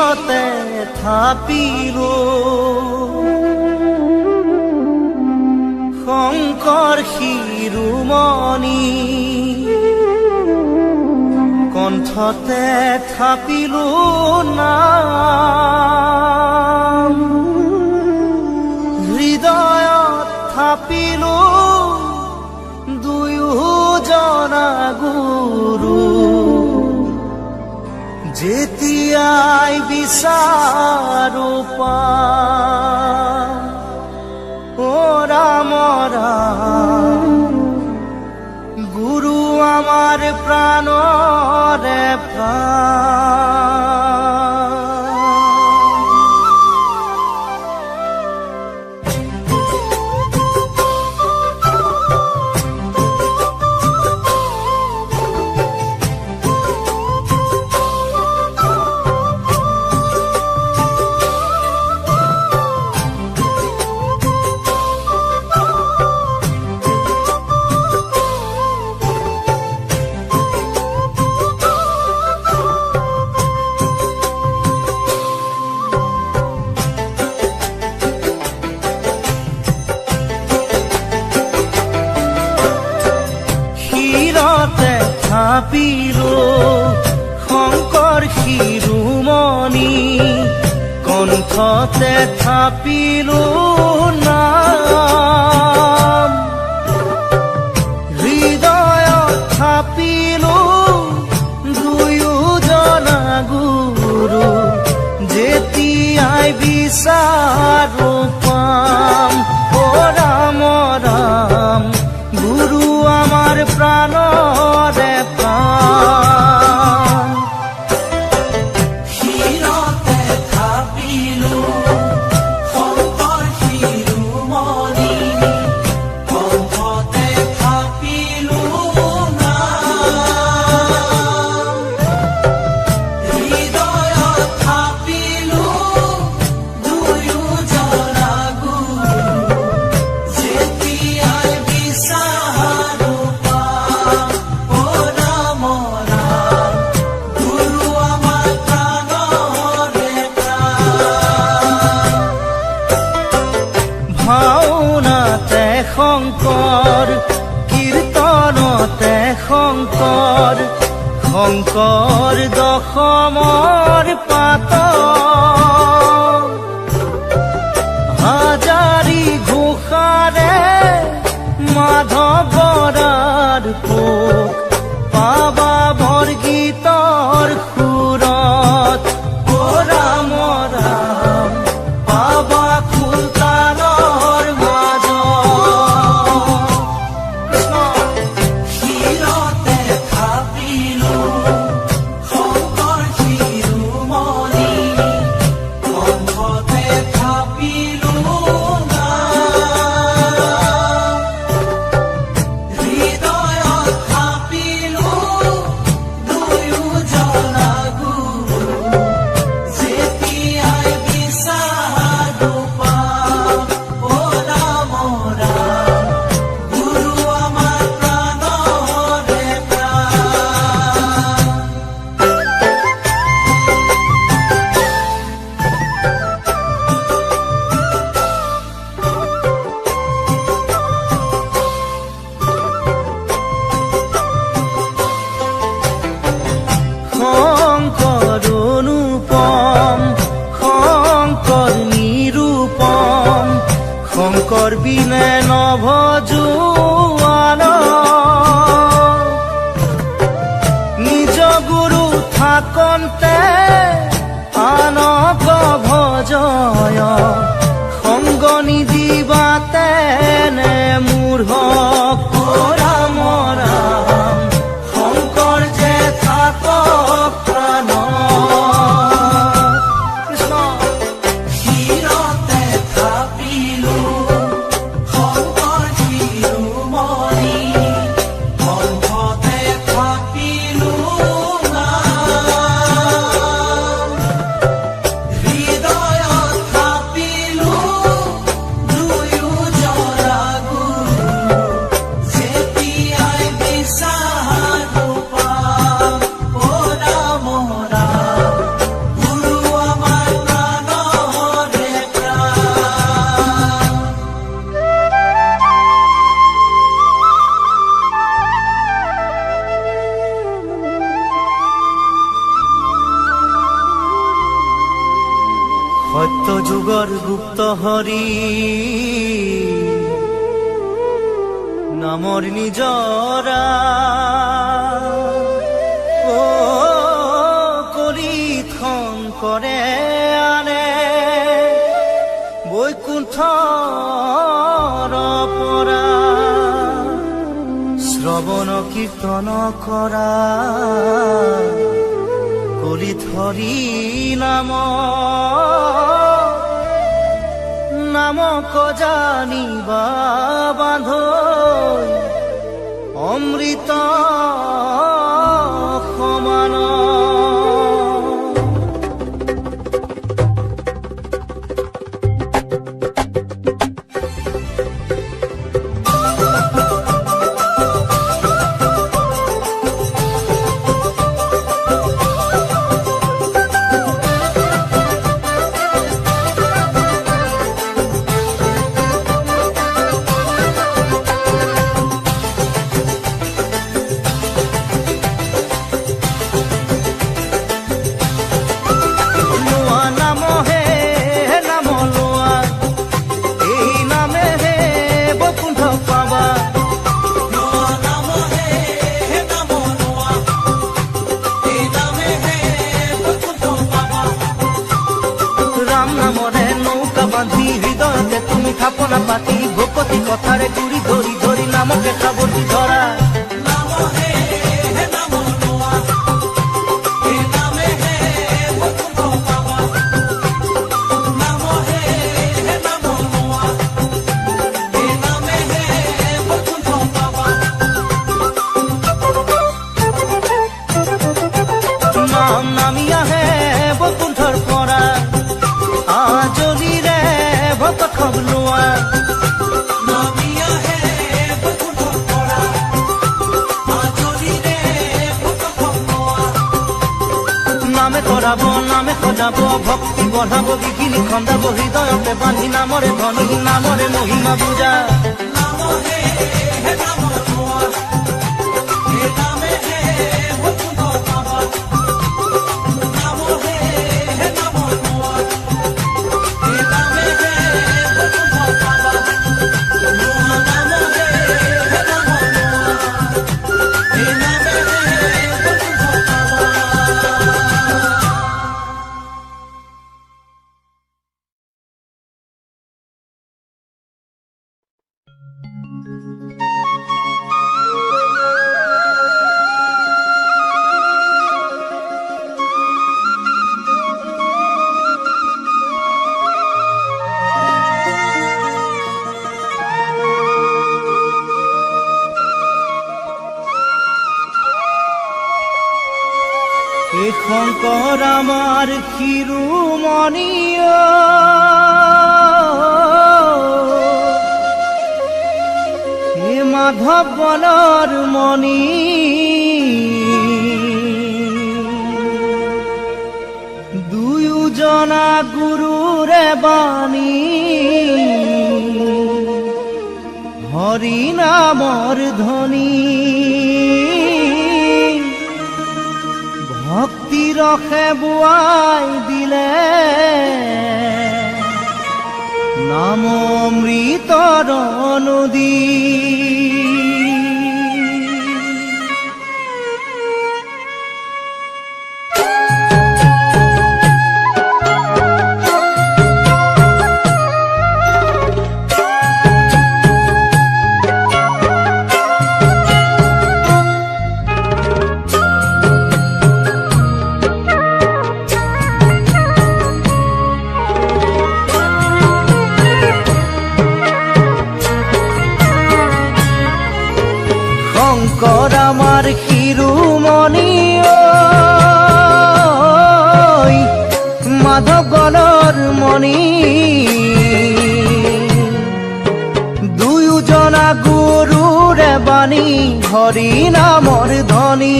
শিৰতে থাপিলো শংকৰ শিৰোমণি কণ্ঠতে থাপিলো নাম হৃদয়ত থাপিলো দুয়োজনা গুৰু যেতিয়াই বিচাৰো পাম ও ৰাম ৰাম গুৰু আমাৰ প্ৰাণৰে প্ৰাণ থাপিলো শংকৰ শিৰোমণি কণ্ঠতে থাপিলো নাম হৃদয়ত থাপিলো দুয়োজনা গুৰু যেতিয়াই বিচাৰো পাম ও ৰাম ৰাম গুৰু আমাৰ প্ৰাণৰে প্ৰাণ শিৰতে থাপিলো শংকৰ শিৰোমণি কণ্ঠতে থাপিলো নাম হৃদয়ত থাপিলো দুয়োজনা গুৰু যেতিয়াই বিচাৰো পাম ও ৰাম ৰাম গুৰু আমাৰ প্ৰাণৰে প্ৰাণ ভাওনাতে শংকৰ কীৰ্তনতে শংকৰ শংকৰ দশমৰ পাত হাজাৰী ঘোষাৰে মাধৱৰাৰ পোক পাবা বৰগীতৰ সুৰত ও ৰাম ৰাম পাবা খুলতানৰ মাজত শিৰতে থাপিলো শংকৰ শিৰোমণি সপ্ত যুগৰ গুপ্ত হৰি নামৰ নিজৰা ও কলিখন কৰে আনে বৈকুণ্ঠৰ পৰা শ্ৰৱণ কীৰ্তন কৰা কলিত হৰি নামক জানিবা বান্ধ অমৃত সমান হৃদয়তে তুমি থাপনা পাতি ভকতি কথাৰে গুৰি ধৰি ধৰি নামকে সাৱটি ধৰা নাম নামি আহে বৈকুণ্ঠৰ পৰা আজলিৰে ভকত খবলোৱা নামি আহে বৈকুণ্ঠৰ পৰা আজলিৰে ভকত খবলোৱা নামে কৰাব নামে সজাব ভক্তি বঢ়াব বিঘিনি খন্দাব হৃদয়তে বান্ধি নামৰে ধনী নামৰে মহিমা বুজা নামহে নাম লোৱা হে নামেহে বৈকুণ্ঠ পাবা নামহে নাম লোৱা হে নামেহে বৈকুণ্ঠ পাবা লোৱা নামহে নাম লোৱা হে নামেহে বৈকুণ্ঠ পাবা এই শংকৰ আমাৰ শিৰোমণি হে মাধৱ বলৰ মণি দুয়োজনা গুৰুৰে বাণী হৰি নামৰ ধ্বনি ভক্তি ৰসে বোৱাই দিলে নাম অমৃতৰ নদী শংকৰ আমাৰ শিৰোমণি মাধৱ গণৰ মণি দুয়োজনা গুৰুৰে বাণী হৰি নামৰ ধ্বনি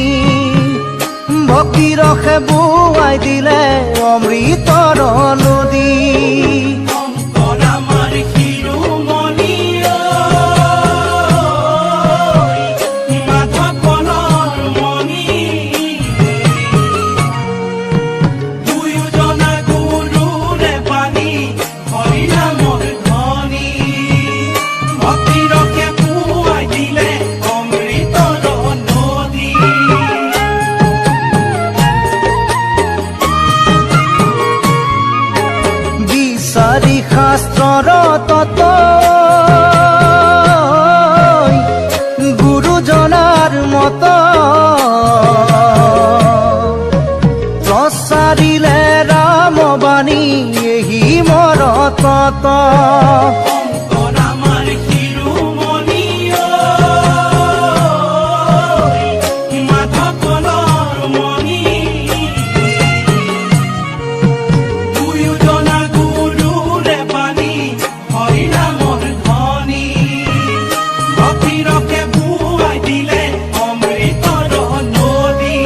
ভক্তি ৰসে বোৱাই দিলে অমৃতৰ নদী শংকৰ আমাৰ শিৰোমণি মাধৱ বলৰ মণি দুয়োজনা গুৰুৰে বাণী জনাৰ মতো প্ৰসাৰিলে ৰামবাণী এহি মৰ তত শংকৰ আমাৰ শিৰোমণি ঐ, মাধৱৰ মণি। দুয়োজনা গুৰুৰে বাণী হৰিনামৰ ধ্বনি, ভক্তিৰসে বুৱাই দিলে অমৃতৰ নদী।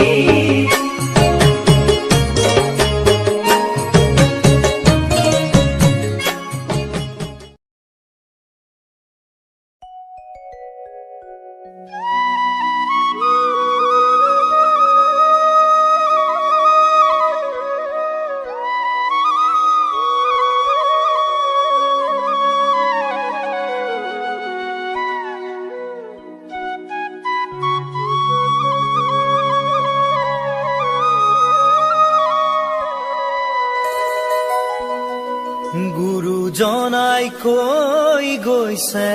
গুৰুজনাই কৈ গৈছে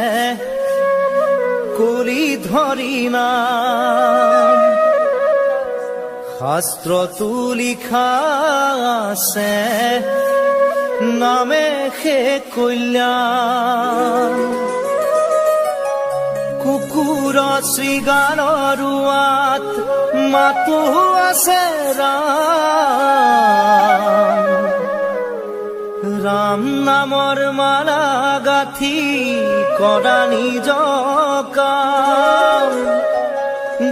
কলি ধৰি নাম, শাস্ত্ৰতো লিখা আছে নামে সে কল্যাণ। কুকুৰ শৃগালৰ ৰোৱাত মাতো আছে ৰাম, ৰাম নামৰ মালা গাঁঠি কৰা নিজ কাম।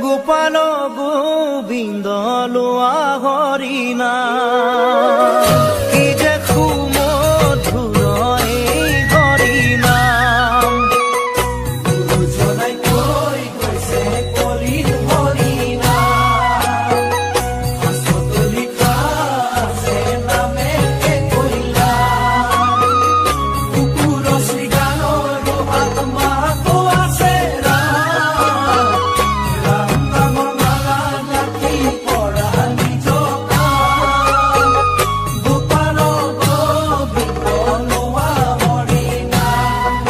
গোপাল গোবিন্দ লোৱা হৰিনাম, কি যে সুমধুৰ এই হৰিনাম। গুৰুজনাই কৈ গৈছে কলিৰ হৰিনাম, শাস্ত্ৰতো লিখা আছে নামে হে কল্যাণ। কুকুৰ শৃগালৰ আত্মাতো আছে ৰাম, ৰাম নামৰ মালা গাঁঠি কৰা নিজ কাম। গোপাল গোবিন্দ লোৱা হৰিনাম,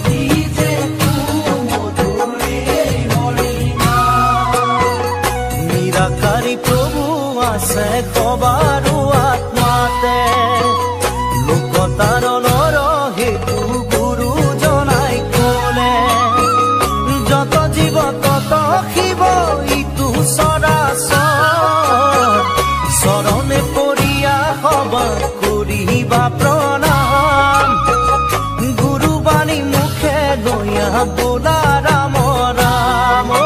কি যে সুমধুৰ এই হৰিনাম। নিৰাকাৰী প্ৰভু আছে সবাৰো আত্মাতে, লোকতাৰণৰ হেতু গুৰুজনাই কলে। যত জীৱ তত শিৱ ইটো চৰাচৰ, চৰণে পৰিয়া সবা কৰিবা প্ৰণাম। গুৰুবাণী মুখে লৈয়া বোলা ৰাম ৰাম ঐ।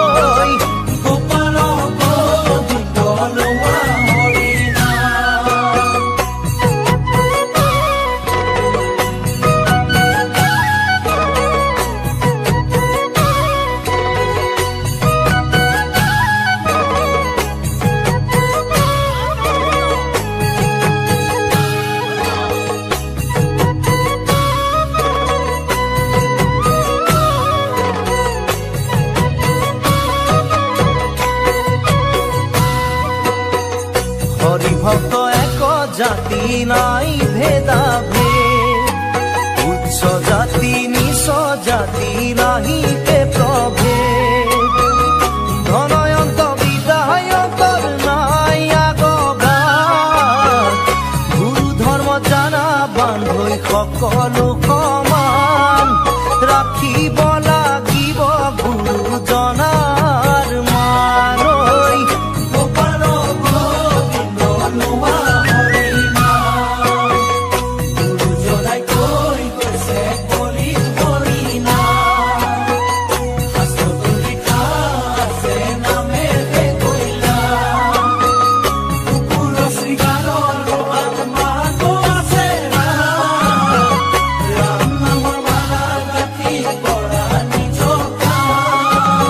গোপাল গোবিন্দ লোৱা হৰিনাম। হৰি ভক্ত এক জাতি নাই ভেদা ভেদ, উচ্চ জাতি নিচ জাতি নাহি কে প্ৰভেদ। ধনয়ন্ত বিদায়কৰ নাই আগগাত, গুৰু ধৰ্ম জানা বান্ধৈ সকলো সমান। ৰাখিব লাগিব গুৰুজনাৰ মান ঐ। গোপাল গোবিন্দ লোৱা হৰিনাম, গুৰুজনাই কৈ গৈছে কলিৰ হৰিনাম। শাস্ত্ৰতো লিখা আছে নামে হে কল্যাণ। কুকুৰ শৃগালৰ আত্মাতো আছে ৰাম, ৰাম নামৰ মালা গাঁঠি কৰা নিজ কাম।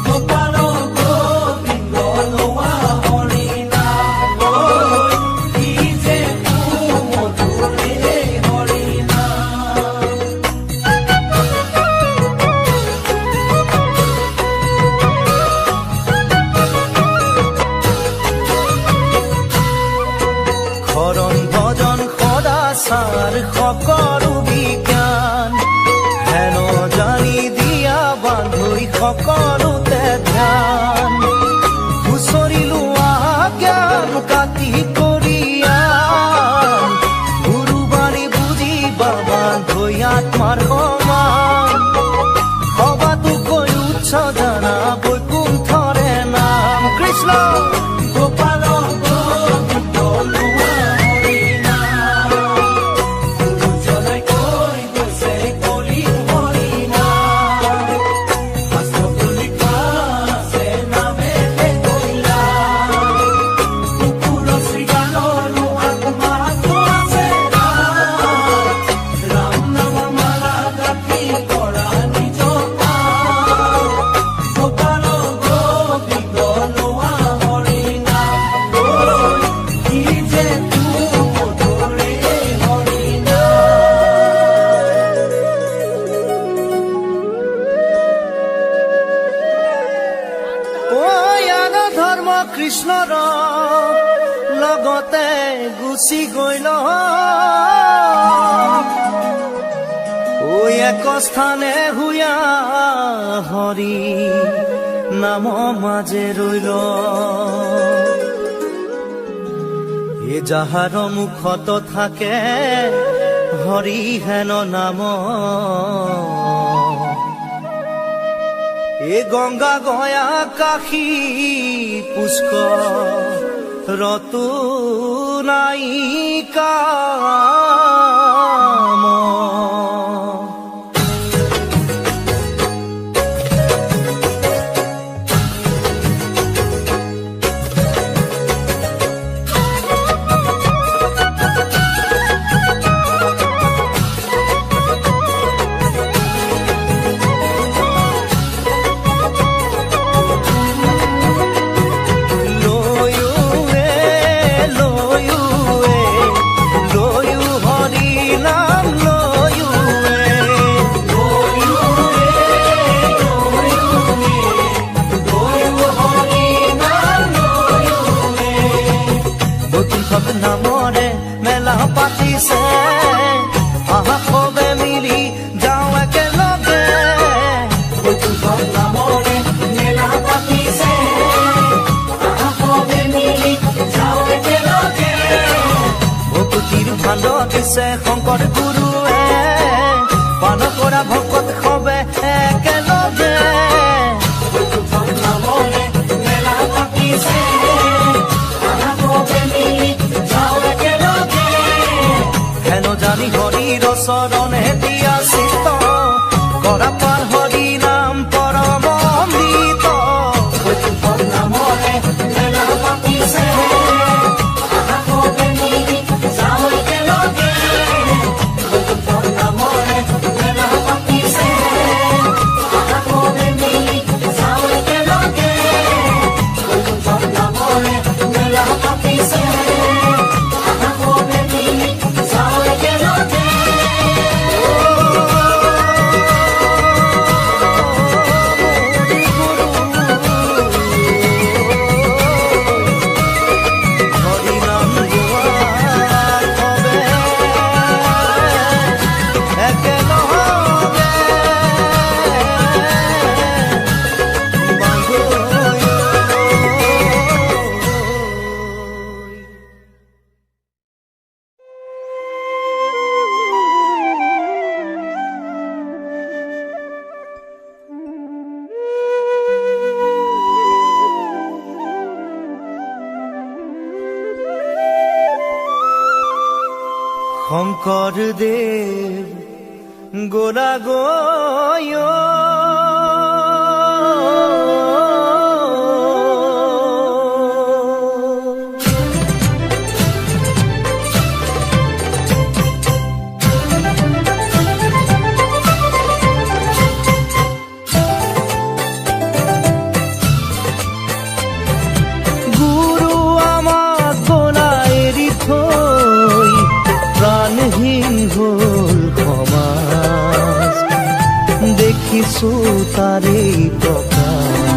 গোপাল গোবিন্দ লোৱা হৰিনাম, কি যে সুমধুৰ এই হৰিনাম। শৰণ ভজন সদাচাৰ সকলো বিজ্ঞান, হেন জানি দিয়া বান্ধৈ সকলোতে ধ্যান হুঁচৰিলো আজ্ঞান কাটি কৰিয়ান গুৰুবাৰী বুজি বাবা ধৈ আত্মাৰ সমান সবাতোকৈ উচ্চ জানা বৈকুণ্ঠৰে নাম কৃষ্ণ গোপাল গোবিন্দ লোৱা হৰি নাম গুৰুজনাই কৈ গৈছে কলি হৰি নাম শাস্ত্ৰতো লিখা আছে নামেৰে কৈলা কুকুৰ শ্ৰীগানৰো আত্মাটো আছে ৰাম নাম মালা গাঁঠি কৰা নিজ কাম গোপাল গোবিন্দ লোৱা হৰি নাম কি যে তোৰে হৰি য়ান ধৰ্ম কৃষ্ণৰ লগতে গুচি গৈ এক স্থানে হুয়া হৰি নাম মাজে ৰৈল এ যাহাৰ মুখত থাকে হৰি হেন নাম এ গঙ্গা গয়া কাশী পুষ্কৰ ৰতু নাই কাম নামৰে মেলা পাতিছে আহা সবে মিলি যাওঁ একেলগে বৈকুণ্ঠ নামৰে মেলা পাতিছে আহা সবে মিলি যাওঁ একেলগে ভক্তিৰ ভাণ্ড দিছে শংকৰ গুৰুৱে পান কৰা ভকত সবে একেলগে বৈকুণ্ঠ নামৰে মেলা পাতিছে আহা সবে মিলি যাওঁ একেলগে হেন জানি হৰিৰ চৰণে দিয়া চিত কৰা পাৰ হৰি নাম পৰম অমৃত বৈকুণ্ঠ নামৰে মেলা পাতিছে আহা সবে মিলি যাওঁ একেলগে বৈকুণ্ঠ নামৰে মেলা পাতিছে আহা সবে মিলি যাওঁ একেলগে বৈকুণ্ঠ নামৰে মেলা পাতিছে আহা সবে মিলি যাওঁ একেলগে হৰি নাম গোৱাৰ সবে একেলগে শংকৰদেৱ গোৰা গয় গুৰু আমাক গোৰা এৰি থৈ প্ৰাণহীন হ'ল সমাজ দেখিছো তাৰেই প্ৰকাশ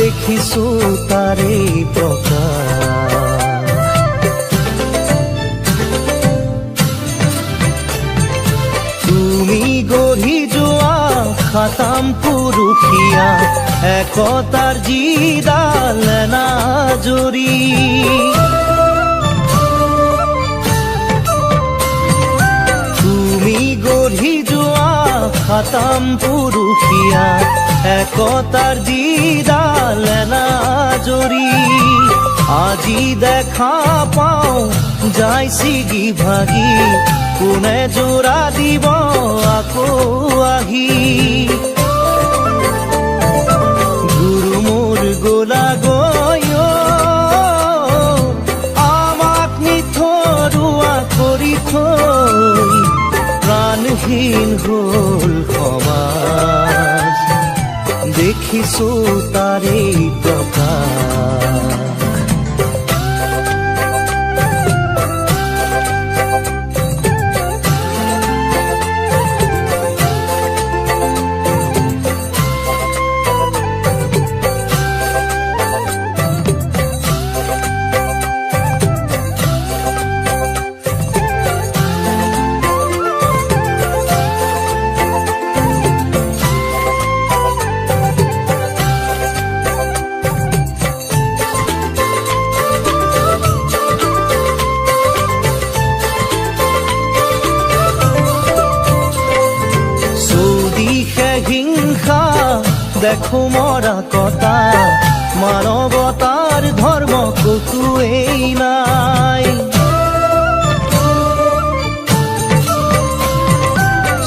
দেখিছো তাৰে প্ৰকাশ। তুমি গঢ়ি যোৱা খাতাম পুৰুষীয়া একতাৰ যিডাল নাজৰি, তুমি গঢ়ি যোৱা খাতাম পুৰুষীয়া একতাৰ যিডাল নাজৰি, আজি দেখা পাওঁ যাই ছিগি ভাগি, কোনে জোৰা দিব আকৌ আহি। গুৰু মোৰ গোলা গৈ আমাক নিথৰুৱা কৰি থৈ, প্ৰাণহীন হ'ল সমাজ, দেখিছো তাৰে প্ৰকাশ। হিংসা দেখো মৰা কটা, মানৱতাৰ ধৰ্ম কতোৱেই নাই।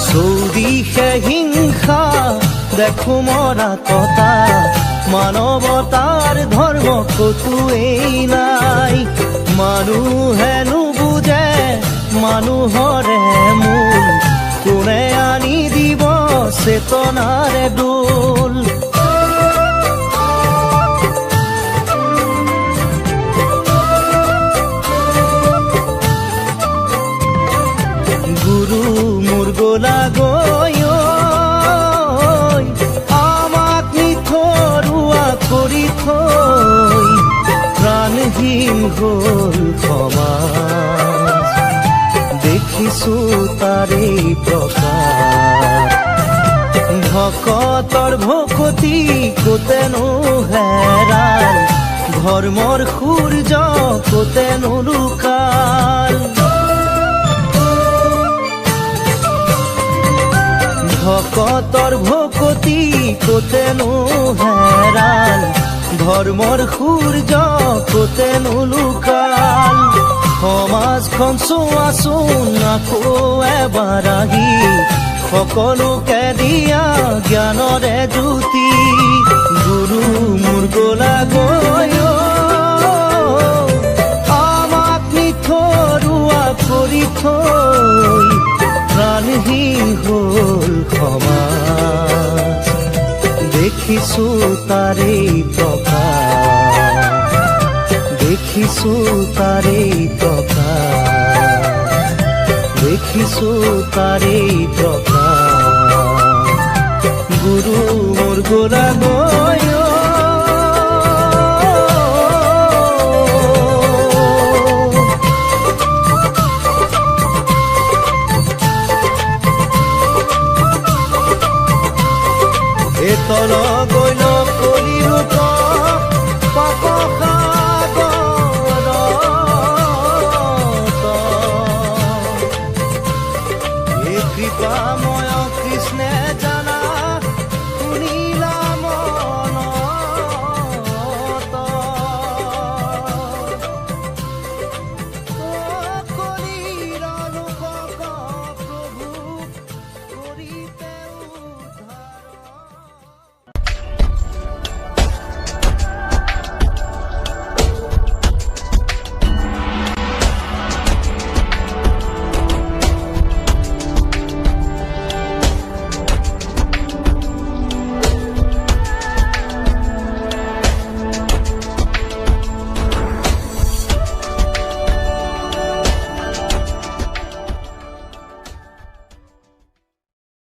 চৌদিশে হিংসা দেখো মৰা কটা, মানৱতাৰ ধৰ্ম কতোৱেই নাই। মানুহে নুবুজে মানুহৰে মূল, কোনে আনি দিব চেতনাৰে দোল। গুৰু মোৰ গোলা গৈ আমাক নিথৰুৱা কৰি থৈ, প্ৰাণহীন হ'ল সমাজ, দেখিছো তাৰে প্ৰকাশ। ভকতৰ ভকতি কোতেনো হেৰাল, ধৰ্মৰ সূৰ্য কোতেনো লুকাল। ভকতৰ ভকতি কোতেনো হেৰাল, ধৰ্মৰ সূৰ্য কোতেনো লুকাল। সমাজখন চোৱাচোন আকৌ এবাৰ আহি, সকলোকে দিয়া জ্ঞানৰে জ্যোতি। গুৰু মোৰ গোলা গৈ আমাক নিথৰুৱা কৰি থৈ, প্ৰাণহীন হ'ল সমাজ, দেখিছো তাৰে প্ৰকাশ, দেখিছো তাৰে প্ৰকাশ, দেখিছো তাৰে প্ৰকাশ। গুৰু মোৰ গোলা গৈ